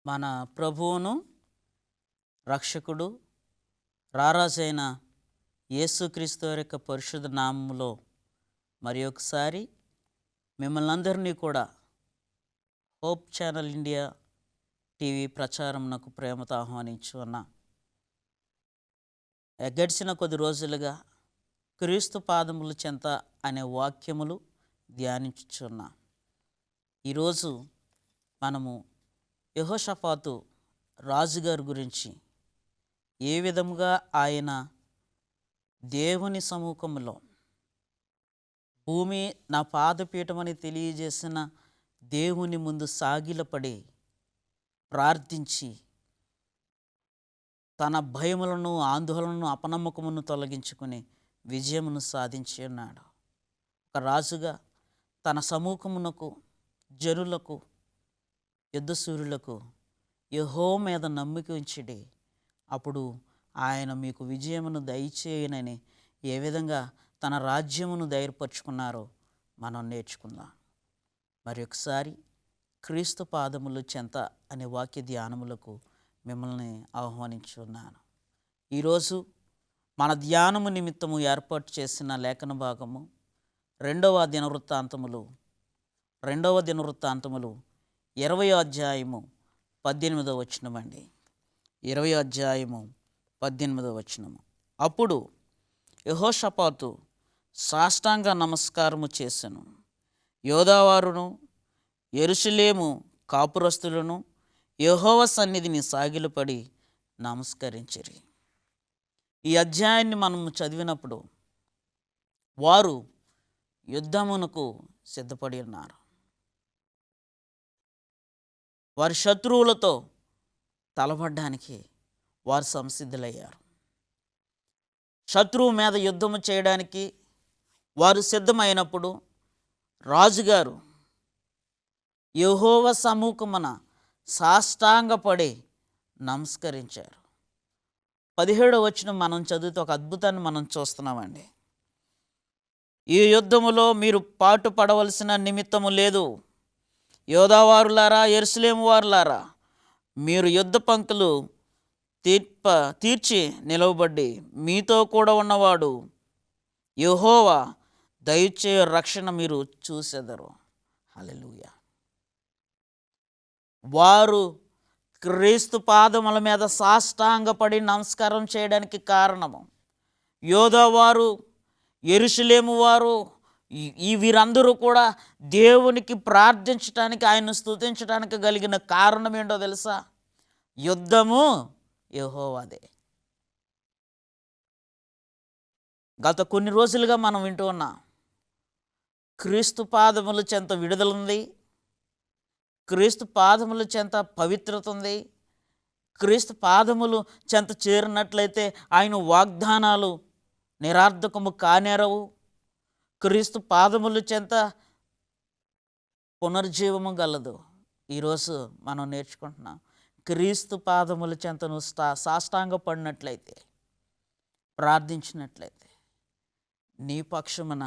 మన ప్రభువును రక్షకుడు రారాజైన యేసుక్రీస్తు యొక్క పరిశుద్ధ నామములో మరి ఒకసారి మిమ్మల్ని అందరినీ కూడా హోప్ ఛానల్ ఇండియా టీవీ ప్రచారంనకు ప్రేమతో ఆహ్వానించున్నా. గడిచిన కొద్ది రోజులుగా క్రీస్తు పాదముల చెంత అనే వాక్యములు ధ్యానించుచున్నా. ఈరోజు మనము యెహోషాపాతు రాజుగారి గురించి ఏ విధముగా ఆయన దేవుని సముఖంలో భూమి నా పాదపీఠమని తెలియజేసిన దేవుని ముందు సాగిలపడి ప్రార్థించి తన భయములను ఆందోళనను అపనమ్మకమును తొలగించుకుని విజయమును సాధించి ఉన్నాడు. ఒక రాజుగా తన సమూహమునకు జనులకు యుద్ధశూరులకు యెహోవా మీద నమ్మిక ఉంచిడి, అప్పుడు ఆయన మీకు విజయమును దయచేయనని ఏ విధంగా తన రాజ్యమును ధైర్యపరుచుకున్నారో మనం నేర్చుకుందాం. మరి ఒకసారి క్రీస్తు పాదములు చెంత అనే వాక్య ధ్యానములకు మిమ్మల్ని ఆహ్వానించున్నాను. ఈరోజు మన ధ్యానము నిమిత్తము ఏర్పాటు చేసిన లేఖన భాగము రెండవ దినవృత్తాంతములు 20వ అధ్యాయము 18వ వచనం అండి. 20వ అధ్యాయము 18వ వచనము. అప్పుడు యెహోషాపాతు సాష్టాంగ నమస్కారము చేసెను. యోధావారును యెరూషలేము కాపురస్తులను యెహోవా సన్నిధిని సాగిలపడి నమస్కరించిరి. ఈ అధ్యాయాన్ని మనము చదివినప్పుడు వారు యుద్ధమునకు సిద్ధపడి ఉన్నారు. వారి శత్రువులతో తలపడడానికి వారు సంసిద్ధులయ్యారు. శత్రువు మీద యుద్ధము చేయడానికి వారు సిద్ధమైనప్పుడు రాజుగారు యెహోవా సముఖమున సాష్టాంగపడి నమస్కరించారు. 17వ వచనం మనం చదివితే ఒక అద్భుతాన్ని మనం చూస్తున్నామండి. ఈ యుద్ధములో మీరు పాటు పడవలసిన నిమిత్తము లేదు. యోధావారులారా, యెరూషలేము వారులారా, మీరు యుద్ధ పంక్తులు తీర్చి నిలవబడి మీతో కూడా ఉన్నవాడు యెహోవా దయచేయ రక్షణ మీరు చూసెదరు. హల్లెలూయా. వారు క్రీస్తు పాదముల మీద సాష్టాంగపడి నమస్కారం చేయడానికి కారణము యోధావారు, యెరూషలేము వారు, వీరందరూ కూడా దేవునికి ప్రార్థించడానికి, ఆయన్ను స్తుతించడానికి కలిగిన కారణం ఏంటో తెలుసా? యుద్ధము యెహోవాదే. గత కొన్ని రోజులుగా మనం వింటూ ఉన్నాం, క్రీస్తు పాదముల చెంత విడుదలుంది, క్రీస్తు పాదముల చెంత పవిత్రత ఉంది, క్రీస్తు పాదములు చెంత చేరినట్లయితే ఆయన వాగ్దానాలు నిరార్థకము కానేరవు, క్రీస్తు పాదముల చెంత పునర్జీవము గలదు. ఈరోజు మనం నేర్చుకుంటున్నాం, క్రీస్తు పాదముల చెంత నువ్వు సాష్టాంగ పడినట్లయితే, ప్రార్థించినట్లయితే నీ పక్షమున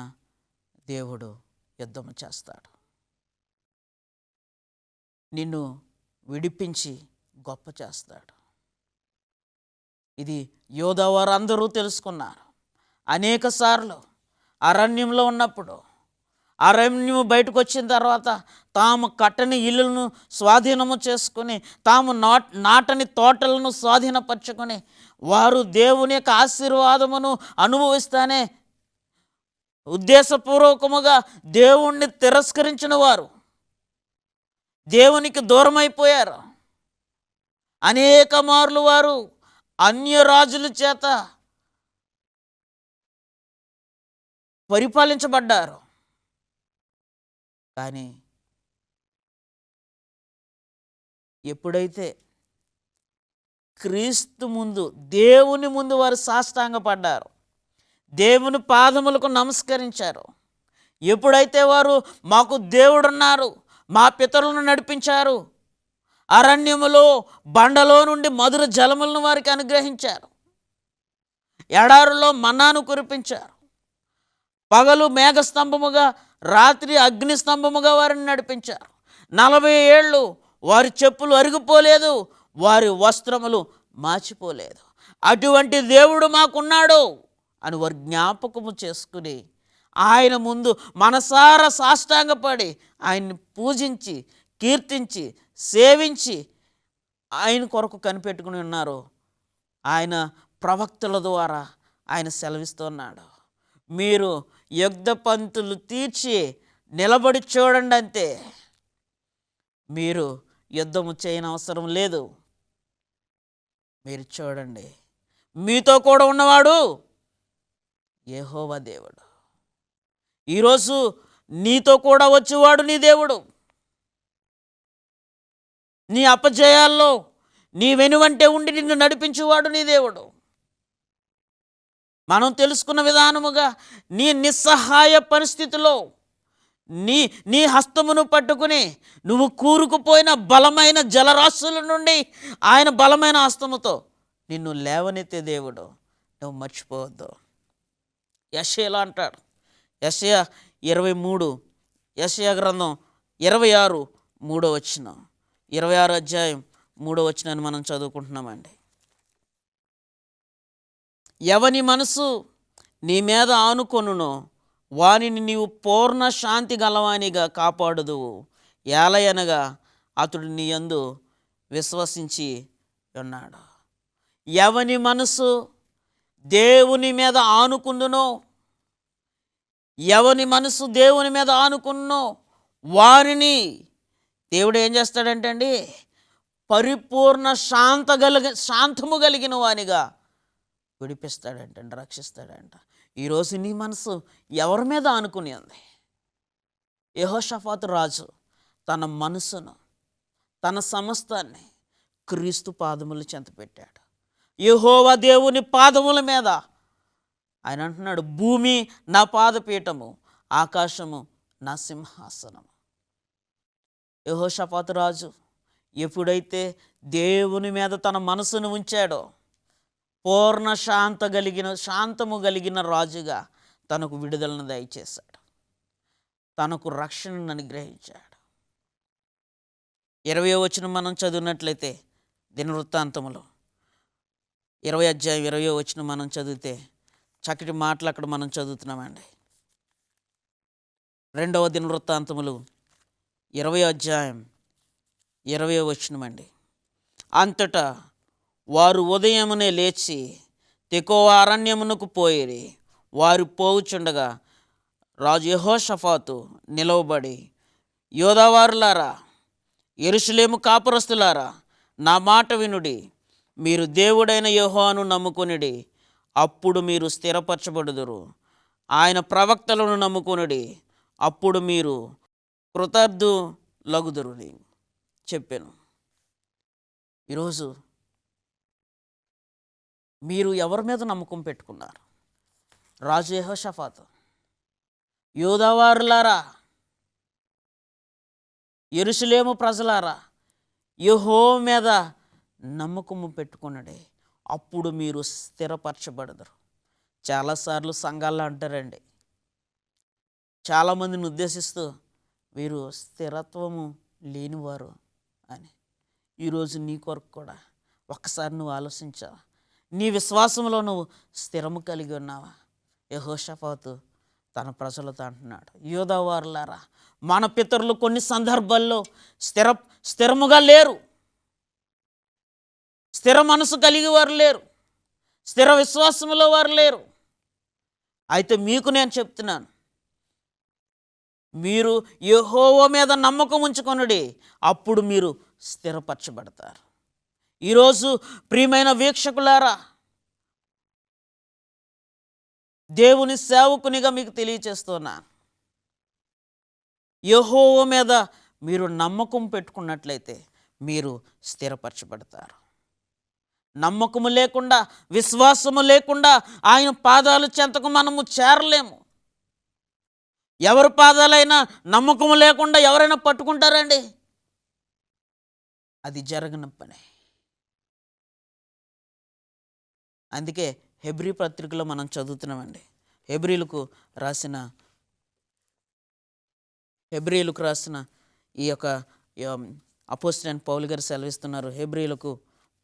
దేవుడు యుద్ధము చేస్తాడు. నిన్ను విడిపించి గొప్ప చేస్తాడు. ఇది యోధావారు అందరూ తెలుసుకున్నారు. అనేక సార్లు అరణ్యంలో ఉన్నప్పుడు, అరణ్యం బయటకు వచ్చిన తర్వాత తాము కట్టని ఇళ్ళను స్వాధీనము చేసుకుని, తాము నాటని తోటలను స్వాధీనపరచుకొని వారు దేవుని యొక్క ఆశీర్వాదమును అనుభవిస్తానే ఉద్దేశపూర్వకముగా దేవుణ్ణి తిరస్కరించిన వారు దేవునికి దూరమైపోయారు. అనేక మార్లు వారు అన్య రాజుల చేత పరిపాలించబడ్డారు. కానీ ఎప్పుడైతే క్రీస్తు ముందు, దేవుని ముందు వారు సాష్టాంగపడ్డారు, దేవుని పాదములకు నమస్కరించారు, ఎప్పుడైతే వారు మాకు దేవుడున్నారు, మా పితరులను నడిపించారు, అరణ్యములో బండలో నుండి మధుర జలములను వారికి అనుగ్రహించారు, ఎడారులో మన్నాను కురిపించారు, పగలు మేఘస్తంభముగా రాత్రి అగ్నిస్తంభముగా వారిని నడిపించారు, 40 ఏళ్ళు వారి చెప్పులు అరిగిపోలేదు, వారి వస్త్రములు మాచిపోలేదు. అటువంటి దేవుడు మాకున్నాడు అని వారు జ్ఞాపకము చేసుకుని ఆయన ముందు మనసారా సాష్టాంగపడి ఆయన్ని పూజించి కీర్తించి సేవించి ఆయన కొరకు కనిపెట్టుకుని ఉన్నారు. ఆయన ప్రవక్తల ద్వారా ఆయన సెలవిస్తున్నాడు, మీరు యుద్ధ పంతులు తీర్చి నిలబడి చూడండి, అంతే. మీరు యుద్ధము చేయని అవసరం లేదు. మీరు చూడండి, మీతో కూడా ఉన్నవాడు యెహోవా దేవుడు. ఈరోజు నీతో కూడా వచ్చేవాడు నీ దేవుడు. నీ అపజయాల్లో నీ వెనువంటే ఉండి నిన్ను నడిపించేవాడు నీ దేవుడు. మనం తెలుసుకున్న విధానముగా నీ నిస్సహాయ పరిస్థితిలో నీ నీ హస్తమును పట్టుకుని నువ్వు కూరుకుపోయిన బలమైన జలరాశుల నుండి ఆయన బలమైన హస్తముతో నిన్ను లేవనెత్తే దేవుడు. నువ్వు మర్చిపోవద్దు. యెషయాలా అంటాడు, యెషయా 23, యెషయా గ్రంథం 26 3వ వచనం, 26 అధ్యాయం 3వ వచనాన్ని మనం చదువుకుంటున్నామండి. ఎవని మనసు నీ మీద ఆనుకొనునో వానిని నీవు పూర్ణ శాంతి గలవానిగా కాపాడుదువు, ఏలయనగా అతడు నీ యందు విశ్వసించి ఉన్నాడు. ఎవని మనసు దేవుని మీద ఆనుకుందునో, ఎవని మనసు దేవుని మీద ఆనుకున్నో వారిని దేవుడు ఏం చేస్తాడంటే అండి, పరిపూర్ణ శాంతము కలిగిన వానిగా విడిపిస్తాడంటండి, రక్షిస్తాడంట. ఈరోజు నీ మనసు ఎవరి మీద ఆనుకుని ఉంది? యెహోషాఫాతు రాజు తన మనసును, తన సమస్తాన్ని క్రీస్తు పాదముల చెంత పెట్టాడు. యెహోవా దేవుని పాదముల మీద ఆయన అంటున్నాడు, భూమి నా పాదపీఠము, ఆకాశము నా సింహాసనము. యెహోషాఫాతు రాజు ఎప్పుడైతే దేవుని మీద తన మనసును ఉంచాడో పూర్ణ శాంతము కలిగిన రాజుగా తనకు విడుదలను దయచేశాడు, తనకు రక్షణను అనుగ్రహించాడు. 20వ వచనం మనం చదివినట్లయితే దినవృత్తాంతములో 20వ అధ్యాయం 20వ వచనం మనం చదివితే చక్కటి మాటలు అక్కడ మనం చదువుతున్నామండి. 2వ దినవృత్తాంతములు 20వ అధ్యాయం 20వ వచనం అండి. అంతటా వారు ఉదయమునే లేచి తెకోవ అరణ్యమునకు పోయిరి. వారు పోవుచుండగా రాజు యెహోషాఫాతు నిలవబడి, యోధావారులారా, యెరూషలేము కాపురస్తులారా, నా మాట వినుడి. మీరు దేవుడైన యెహోవాను నమ్ముకొనుడి, అప్పుడు మీరు స్థిరపరచబడుదురు. ఆయన ప్రవక్తలను నమ్ముకొనుడి, అప్పుడు మీరు కృతార్థులగుదురు చెప్పాను. ఈరోజు మీరు ఎవరి మీద నమ్మకం పెట్టుకున్నారు? రాజు యెహోషాఫాతు, యోధావారులారా, యెరూషలేము ప్రజలారా, యెహోవా మీద నమ్మకము పెట్టుకున్నాడే, అప్పుడు మీరు స్థిరపరచబడదురు. చాలాసార్లు సంఘాల్లో అంటారండి, చాలామందిని ఉద్దేశిస్తూ వీరు స్థిరత్వము లేనివారు అని. ఈరోజు నీ కొరకు కూడా ఒక్కసారి నువ్వు ఆలోచించావా? నీ విశ్వాసంలో నువ్వు స్థిరము కలిగి ఉన్నావా? యెహోషాఫాతు తన ప్రజలతో అంటున్నాడు, యోధావారులారా, మన పితరులు కొన్ని సందర్భాల్లో స్థిరముగా లేరు, స్థిర మనసు కలిగి వారు లేరు, స్థిర విశ్వాసంలో వారు లేరు. అయితే మీకు నేను చెప్తున్నాను, మీరు యెహోవా మీద నమ్మకం ఉంచుకొనుడి, అప్పుడు మీరు స్థిరపరచబడతారు. ఈరోజు ప్రియమైన వీక్షకులారా, దేవుని సేవకునిగా మీకు తెలియచేస్తున్నా, యెహోవా మీద మీరు నమ్మకం పెట్టుకున్నట్లయితే మీరు స్థిరపరచబడతారు. నమ్మకము లేకుండా, విశ్వాసము లేకుండా ఆయన పాదాలు చెంతకు మనము చేరలేము. ఎవరి పాదాలైనా నమ్మకము లేకుండా ఎవరైనా పట్టుకుంటారండి? అది జరగని పని. అందుకే హెబ్రీ పత్రికలో మనం చదువుతున్నామండి. హెబ్రీలకు రాసిన ఈ యొక్క అపోస్తలుడైన పౌలు గారు సెలవిస్తున్నారు. హెబ్రీయులకు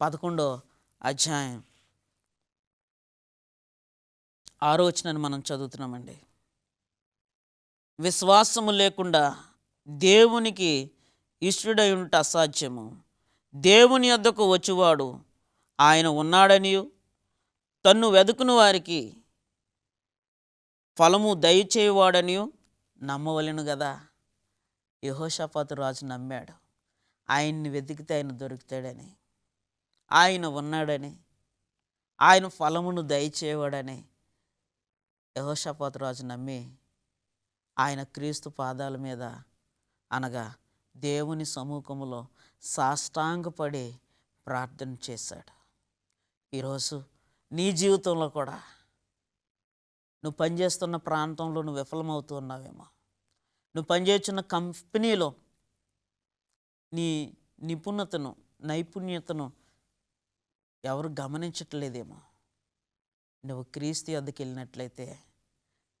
11వ అధ్యాయం 6వ వచనాన్ని మనం చదువుతున్నామండి. విశ్వాసము లేకుండా దేవునికి ఇష్టడై ఉంట అసాధ్యము. దేవుని యొద్దకు వచ్చువాడు ఆయన ఉన్నాడనియు తన్ను వెదుకుని వారికి ఫలము దయచేయువాడనియు నమ్మవలెను కదా. యెహోషాపాతు రాజు నమ్మాడు. ఆయన్ని వెతికితే ఆయన దొరుకుతాడని, ఆయన ఉన్నాడని, ఆయన ఫలమును దయచేవాడని యెహోషాపాతు రాజు నమ్మి ఆయన క్రీస్తు పాదాల మీద అనగా దేవుని సముఖములో సాష్టాంగపడి ప్రార్థన చేశాడు. ఈరోజు నీ జీవితంలో కూడా నువ్వు పనిచేస్తున్న ప్రాంతంలో నువ్వు విఫలమవుతూ ఉన్నావేమో. నువ్వు పనిచేస్తున్న కంపెనీలో నీ నైపుణ్యతను ఎవరు గమనించట్లేదేమో. నువ్వు క్రీస్తు వద్దకు వెళ్ళినట్లయితే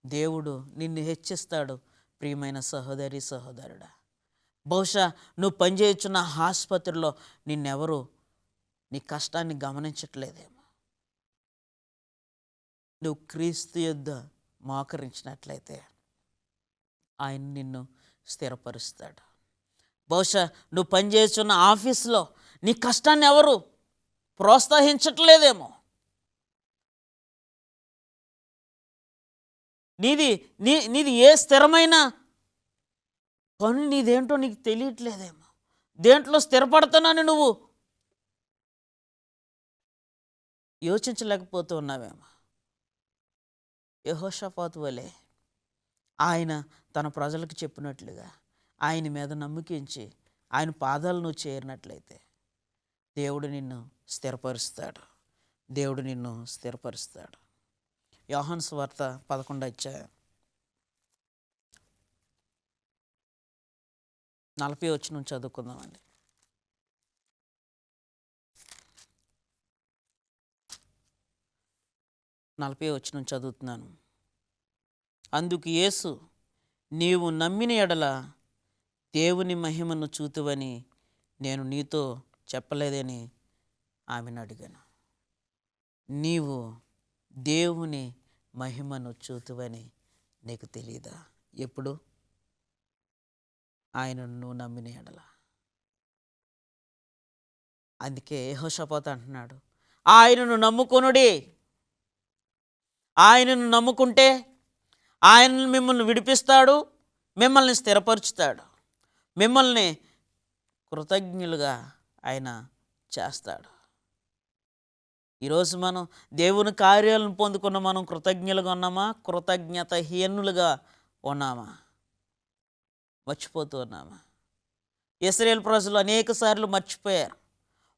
దేవుడు నిన్ను హెచ్చిస్తాడు. ప్రియమైన సహోదరి సహోదరుడా, బహుశా నువ్వు పనిచేస్తున్న ఆసుపత్రిలో నిన్నెవరు నీ కష్టాన్ని గమనించట్లేదేమో. నువ్వు క్రీస్తు యొద్ద మోకరించినట్లయితే ఆయన నిన్ను స్థిరపరుస్తాడు. బహుశా నువ్వు పనిచేస్తున్న ఆఫీసులో నీ కష్టాన్ని ఎవరు ప్రోత్సహించట్లేదేమో. నీది ఏ స్థిరమైన పని నీదేంటో నీకు తెలియట్లేదేమో. దేంట్లో స్థిరపడుతున్నాను నువ్వు యోచించలేకపోతూ ఉన్నావేమో. యెహోషాపాతు వలె ఆయన తన ప్రజలకు చెప్పినట్లుగా ఆయన మీద నమ్మకించి ఆయన పాదాలను చేరినట్లయితే దేవుడు నిన్ను స్థిరపరుస్తాడు. దేవుడు నిన్ను స్థిరపరుస్తాడు. యోహాను సువార్త 11వ అధ్యాయం 40వ వచనం చదువుకుందామండి. చదువుతున్నాను. అందుకు యేసు, నీవు నమ్మిన ఎడల దేవుని మహిమను చూతువని నేను నీతో చెప్పలేదని ఆమెను అడిగాను. నీవు దేవుని మహిమను చూతువని నీకు తెలియదా? ఎప్పుడు? ఆయనను నువ్వు నమ్మిన ఎడల. అందుకే యెహోషాపాతు అంటున్నాడు, ఆయనను నమ్ముకొనుడి. ఆయనను నమ్ముకుంటే ఆయన మిమ్మల్ని విడిపిస్తాడు, మిమ్మల్ని స్థిరపరుచుతాడు, మిమ్మల్ని కృతజ్ఞులుగా ఆయన చేస్తాడు. ఈరోజు మనం దేవుని కార్యాలను పొందుకున్న మనం కృతజ్ఞులుగా ఉన్నామా? కృతజ్ఞతహీనులుగా ఉన్నామా? మర్చిపోతూ ఉన్నామా? ఇశ్రాయేలు ప్రజలు అనేక సార్లు మర్చిపోయారు.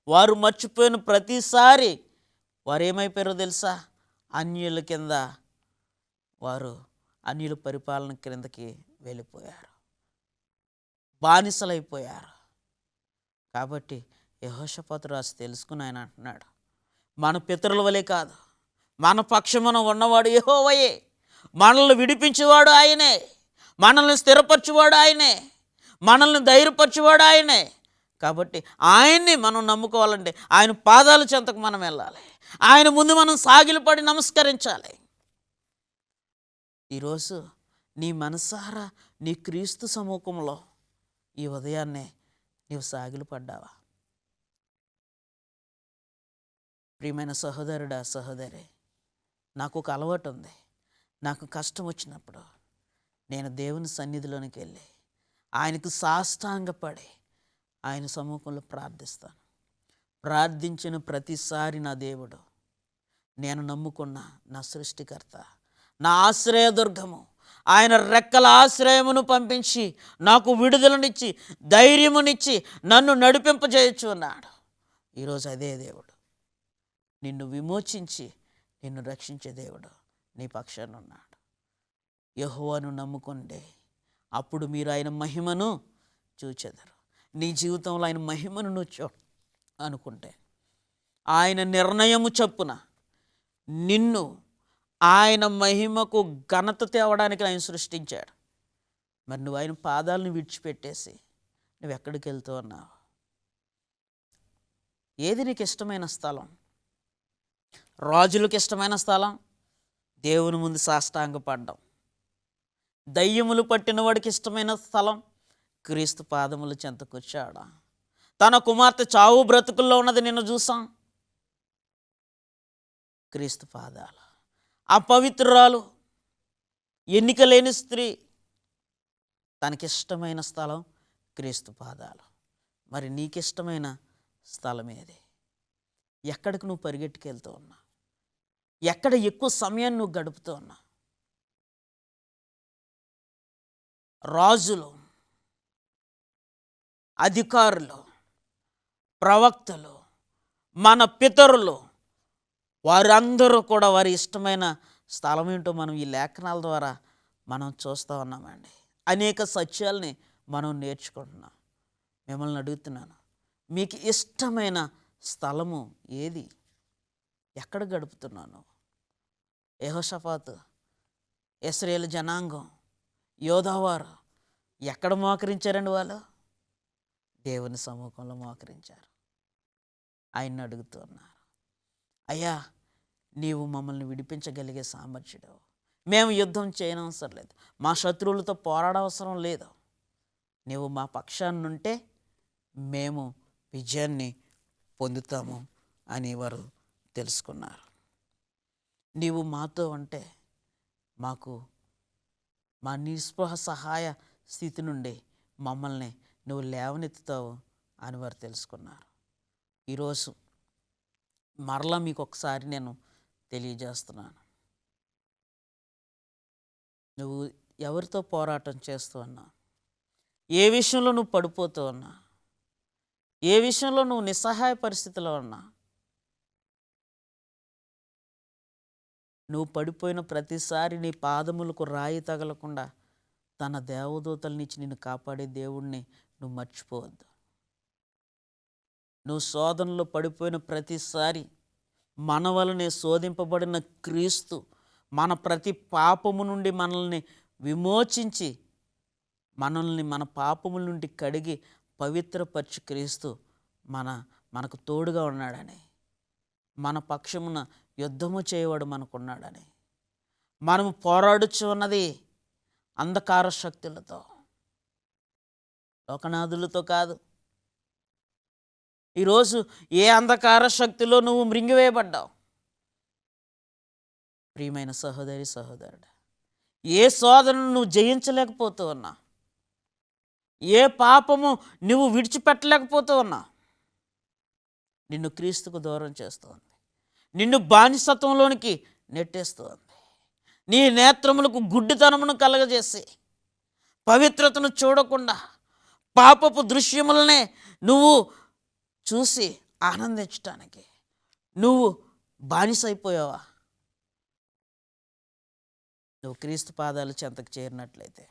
వారు మర్చిపోయిన ప్రతిసారి వారు ఏమైపోయారో తెలుసా? అన్యుల కింద, వారు అన్యుల పరిపాలన క్రిందకి వెళ్ళిపోయారు, బానిసలైపోయారు. కాబట్టి యెహోషాపాతు రాజు తెలుసుకుని ఆయన అంటున్నాడు, మన పితరుల వలె కాదు, మన పక్షమున ఉన్నవాడు యెహోవాయే, మనల్ని విడిపించేవాడు ఆయనే, మనల్ని స్థిరపరచువాడు ఆయనే, మనల్ని ధైర్యపరచువాడు ఆయనే. కాబట్టి ఆయన్ని మనం నమ్ముకోవాలంటే ఆయన పాదాల చెంతకు మనం వెళ్ళాలి. ఆయన ముందు మనం సాగిలపడి నమస్కరించాలి. ఈరోజు నీ మనసారా నీ క్రీస్తు సముఖంలో ఈ ఉదయాన్నే నీవు సాగిలపడ్డావా? ప్రియమైన సహోదరుడా, సహోదరి, నాకు ఒక అలవాటు ఉంది. నాకు కష్టం వచ్చినప్పుడు నేను దేవుని సన్నిధిలోనికి వెళ్ళి ఆయనకు సాష్టాంగపడి ఆయన సముఖంలో ప్రార్థిస్తాను. ప్రార్థించిన ప్రతిసారి నా దేవుడు, నేను నమ్ముకున్న నా సృష్టికర్త, నా ఆశ్రయదుర్గము, ఆయన రెక్కల ఆశ్రయమును పంపించి నాకు విడుదలనిచ్చి ధైర్యమునిచ్చి నన్ను నడిపింపజేయచ్చు అన్నాడు. ఈరోజు అదే దేవుడు నిన్ను విమోచించి నిన్ను రక్షించే దేవుడు నీ పక్షాన ఉన్నాడు. యెహోవాను నమ్ముకుంటే అప్పుడు మీరు ఆయన మహిమను చూచెదరు. నీ జీవితంలో ఆయన మహిమను నువ్వు అనుకుంటే ఆయన నిర్ణయము చొప్పున నిన్ను ఆయన మహిమకు ఘనత తేవడానికి ఆయన సృష్టించాడు. మరి నువ్వు ఆయన పాదాలను విడిచిపెట్టేసి నువ్వు ఎక్కడికి వెళ్తూ ఉన్నావు? ఏది నీకు ఇష్టమైన స్థలం? రాజులకు ఇష్టమైన స్థలం దేవుని ముందు సాష్టాంగపడ్డం. దయ్యములు పట్టిన వాడికి ఇష్టమైన స్థలం క్రీస్తు పాదముల చెంతకొచ్చాడా. తన కుమార్తె చావు బ్రతుకుల్లో ఉన్నది నిన్ను చూసాం, క్రీస్తు పాదాలు. అపవిత్రురాలు, ఎన్నిక లేని స్త్రీ, తనకిష్టమైన స్థలం క్రీస్తు పాదాలు. మరి నీకిష్టమైన స్థలం ఏది? ఎక్కడికి నువ్వు పరిగెట్టుకెళ్తూ ఉన్నా? ఎక్కడ ఎక్కువ సమయాన్ని నువ్వు గడుపుతూ ఉన్నా? రాజులు, అధికారులు, ప్రవక్తలు, మన పితరులు, వారందరూ కూడా వారి ఇష్టమైన స్థలం ఏంటో మనం ఈ లేఖనాల ద్వారా మనం చూస్తూ ఉన్నామండి. అనేక సత్యాల్ని మనం నేర్చుకుంటున్నాం. మిమ్మల్ని అడుగుతున్నాను, మీకు ఇష్టమైన స్థలము ఏది? ఎక్కడ గడుపుతున్నాను? యెహోషాపాతు, ఇశ్రాయేలు జనాంగం, యోధావారు ఎక్కడ మోకరించారండి? వాళ్ళు దేవుని సముఖంలో మోకరించారు. ఆయన్ని అడుగుతూ ఉన్నారు, అయ్యా నీవు మమ్మల్ని విడిపించగలిగే సామర్థ్యుడు. మేము యుద్ధం చేయనవసరం లేదు, మా శత్రువులతో పోరాడవసరం లేదు. నీవు మా పక్షాన్నుంటే మేము విజయాన్ని పొందుతాము అని వారు తెలుసుకున్నారు. నీవు మాతో అంటే మాకు మా నిస్పృహ సహాయ స్థితి నుండి మమ్మల్ని నువ్వు లేవనెత్తుతావు అని వారు తెలుసుకున్నారు. ఈరోజు మరలా మీకు ఒకసారి నేను తెలియజేస్తున్నాను, నువ్వు ఎవరితో పోరాటం చేస్తూ ఉన్నా, ఏ విషయంలో నువ్వు పడిపోతూ ఉన్నా, ఏ విషయంలో నువ్వు నిస్సహాయ పరిస్థితిలో ఉన్నా, నువ్వు పడిపోయిన ప్రతిసారి నీ పాదములకు రాయి తగలకుండా తన దేవదూతలనిచ్చి నిన్ను కాపాడే దేవుణ్ణి నువ్వు మర్చిపోవద్దు. నువ్వు శోధనలో పడిపోయిన ప్రతిసారి మన వలనే శోధింపబడిన క్రీస్తు మన ప్రతి పాపము నుండి మనల్ని విమోచించి మనల్ని మన పాపముల నుండి కడిగి పవిత్రపరిచి క్రీస్తు మనకు తోడుగా ఉన్నాడని, మన పక్షమున యుద్ధము చేయవాడు మనకున్నాడని, మనము పోరాడుచు ఉన్నది అంధకార శక్తులతో, లోకనాథులతో కాదు. ఈరోజు ఏ అంధకార శక్తిలో నువ్వు మృంగివేయబడ్డావు? ప్రియమైన సహోదరి సహోదరుడు, ఏ శోధనను నువ్వు జయించలేకపోతూ ఉన్నా, ఏ పాపము నువ్వు విడిచిపెట్టలేకపోతూ ఉన్నా, నిన్ను క్రీస్తుకు దూరం చేస్తుంది, నిన్ను బానిసత్వంలోనికి నెట్టేస్తుంది. నీ నేత్రములకు గుడ్డితనమును కలగజేసి పవిత్రతను చూడకుండా పాపపు దృశ్యములనే నువ్వు చూసి ఆనందించటానికి నువ్వు బానిసైపోయావా? నువ్వు క్రీస్తు పాదాలు చెంతకు చేరినట్లయితే,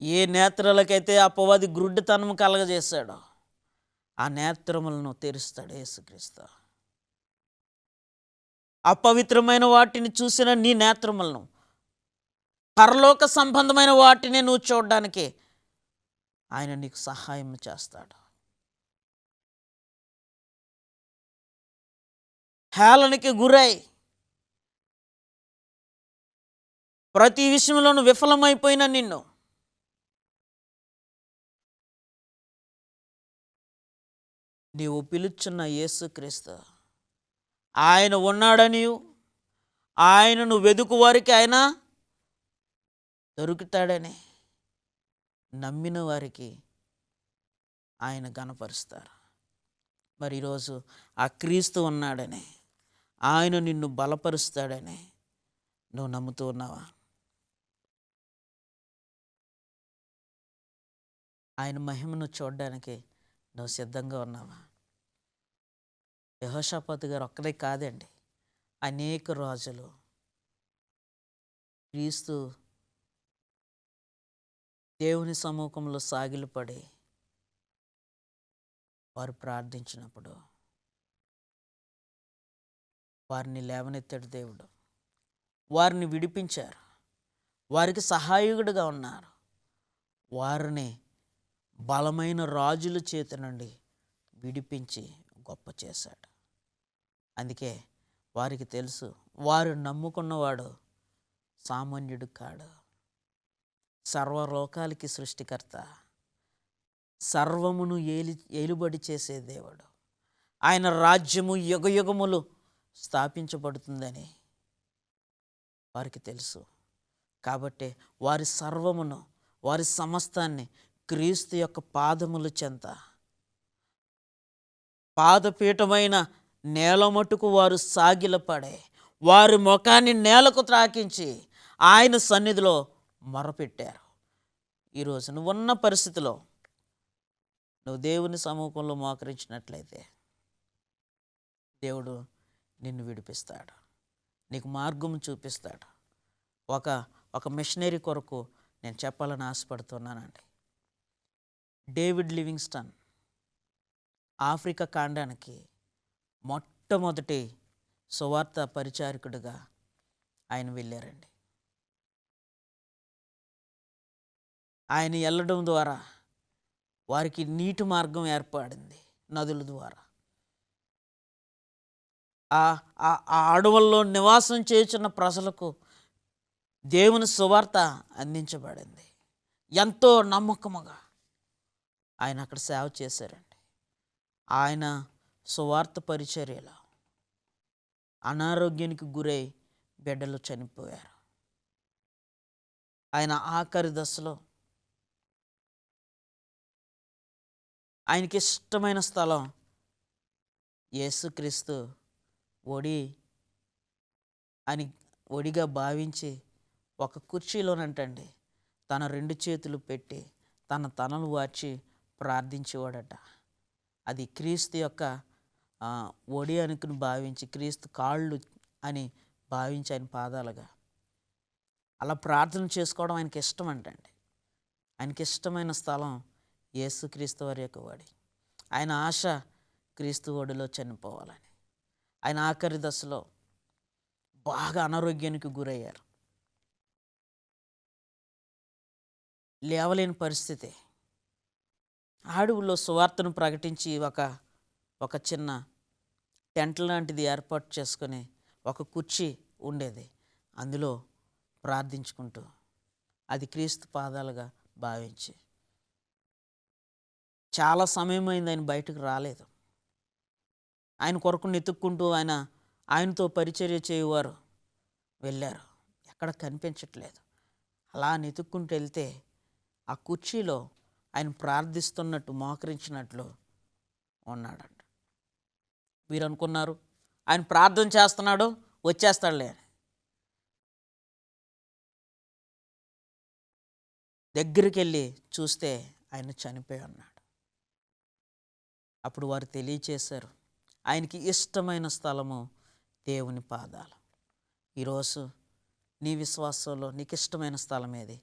ఏ నేత్రాలకైతే అపవాది గుడ్డితనము కలగజేశాడో ఆ నేత్రములను తెరుస్తాడు యేసుక్రీస్తు. అపవిత్రమైన వాటిని చూసిన నీ నేత్రములను పరలోక సంబంధమైన వాటిని నువ్వు చూడడానికి ఆయన నీకు సహాయం చేస్తాడు. హేళనకి గురై ప్రతి విషయంలోనూ విఫలమైపోయిన నిన్ను నీవు పిలుచున్న యేసుక్రీస్తు ఆయన ఉన్నాడని, ఆయనను వెదుకు వారికి ఆయన దొరుకుతాడని నమ్మిన వారికి ఆయన గణపరుస్తారు. మరి ఈరోజు ఆ క్రీస్తు ఉన్నాడని, ఆయన నిన్ను బలపరుస్తాడని నువ్వు నమ్ముతూ ఉన్నావా? ఆయన మహిమను చూడడానికి నువ్వు సిద్ధంగా ఉన్నావా? యెహోషాపాతు గారు ఒక్కడే కాదండి, అనేక రాజులు క్రీస్తు దేవుని సముఖంలో సాగిలపడి వారు ప్రార్థించినప్పుడు వారిని లేవనెత్తాడు దేవుడు. వారిని విడిపించారు, వారికి సహాయకుడిగా ఉన్నారు, వారిని బలమైన రాజుల చేతి నుండి విడిపించి గొప్ప చేశాడు. అందుకే వారికి తెలుసు, వారు నమ్ముకున్నవాడు సామాన్యుడు కాడు. సర్వలోకాలకి సృష్టికర్త, సర్వమును ఏలుబడి చేసే దేవుడు. ఆయన రాజ్యము యుగయుగములు స్థాపించబడుతుందని వారికి తెలుసు. కాబట్టి వారి సర్వమును, వారి సమస్తాన్ని క్రీస్తు యొక్క పాదముల చెంత, పాదపీఠమైన నేల మట్టుకు వారు సాగిలపడే, వారి ముఖాన్ని నేలకు త్రాకించి ఆయన సన్నిధిలో మొరపెట్టారు. ఈరోజు నువ్వున్న పరిస్థితిలో నువ్వు దేవుని సముఖంలో మోకరించినట్లయితే దేవుడు నిన్ను విడిపిస్తాడు, నీకు మార్గం చూపిస్తాడు. ఒక మిషనరీ కొరకు నేను చెప్పాలని ఆశపడుతున్నానండి. డేవిడ్ లివింగ్స్టన్ ఆఫ్రికా ఖండానికి మొట్టమొదటి సువార్త పరిచారకుడిగా ఆయన వెళ్ళారండి. ఆయన వెళ్ళడం ద్వారా వారికి నీటి మార్గం ఏర్పడింది, నదుల ద్వారా. ఆ అడవుల్లో నివాసం చేస్తున్న ప్రజలకు దేవుని సువార్త అందించబడింది. ఎంతో నమ్మకముగా ఆయన అక్కడ సేవ చేశారండి. ఆయన సువార్త పరిచర్యలో అనారోగ్యానికి గురై బిడ్డలు చనిపోయారు. ఆయన ఆఖరి దశలో ఆయనకి ఇష్టమైన స్థలం యేసుక్రీస్తు ఒడిగా భావించి ఒక కుర్చీలోనంటండి తన 2 చేతులు పెట్టి తన తనలు వార్చి ప్రార్థించేవాడట. అది క్రీస్తు యొక్క ఒడి అనుకుని భావించి, క్రీస్తు కాళ్ళు అని భావించి ఆయన పాదాలుగా అలా ప్రార్థన చేసుకోవడం ఆయనకి ఇష్టం అంటండి. ఆయనకి ఇష్టమైన స్థలం యేసుక్రీస్తు వారి యొక్క ఒడి. ఆయన ఆశ క్రీస్తు ఒడిలో చనిపోవాలని. ఆయన ఆఖరి దశలో బాగా అనారోగ్యానికి గురయ్యారు, లేవలేని పరిస్థితి. అడవుల్లో సువార్తను ప్రకటించి ఒక చిన్న టెంట్ లాంటిది ఏర్పాటు చేసుకొని ఒక కుర్చీ ఉండేది, అందులో ప్రార్థించుకుంటూ అది క్రీస్తు పాదాలుగా భావించి చాలా సమయం అయింది, ఆయన బయటకు రాలేదు. ఆయన కొరకు వెతుక్కుంటూ ఆయనతో పరిచర్య చేయువారు వెళ్ళారు, ఎక్కడ కనిపించట్లేదు. అలా వెతుక్కుంటూ వెళ్తే ఆ కుర్చీలో ఆయన ప్రార్థిస్తున్నట్టు, మోకరించినట్లు ఉన్నాడంట. వీరు అనుకున్నారు ఆయన ప్రార్థన చేస్తున్నాడు, వచ్చేస్తాడులే అని. దగ్గరికి వెళ్ళి చూస్తే ఆయన చనిపోయి ఉన్నాడు. అప్పుడు వారు తెలియచేశారు, ఆయనకి ఇష్టమైన స్థలము దేవుని పాదాలు. ఈరోజు నీ విశ్వాసంలో నీకు ఇష్టమైన స్థలం ఏది?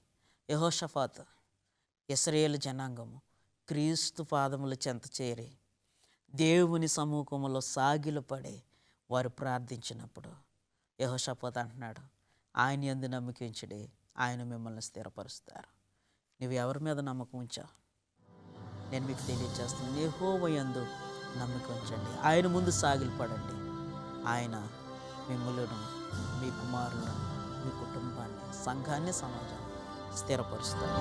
యెహోషాఫాతు, ఇశ్రాయేలు జనాంగము క్రీస్తు పాదముల చెంత చేరి దేవుని సముఖములో సాగిలపడి వారు ప్రార్థించినప్పుడు యెహోషాఫాతు అంటున్నాడు, ఆయన యందు నమ్మకం ఉంచుడి, ఆయన మిమ్మల్ని స్థిరపరుస్తారు. నువ్వు ఎవరి మీద నమ్మకం ఉంచావు? నేను మీకు తెలియజేస్తున్నాను, యెహోవా యందు నమ్మకం ఉంచండి, ఆయన ముందు సాగిలపడండి. ఆయన మిమ్మల్ని, మీ కుమారులను, మీ కుటుంబాన్ని, సంఘాన్ని, సమాజాన్ని స్థిరపరుస్తారు.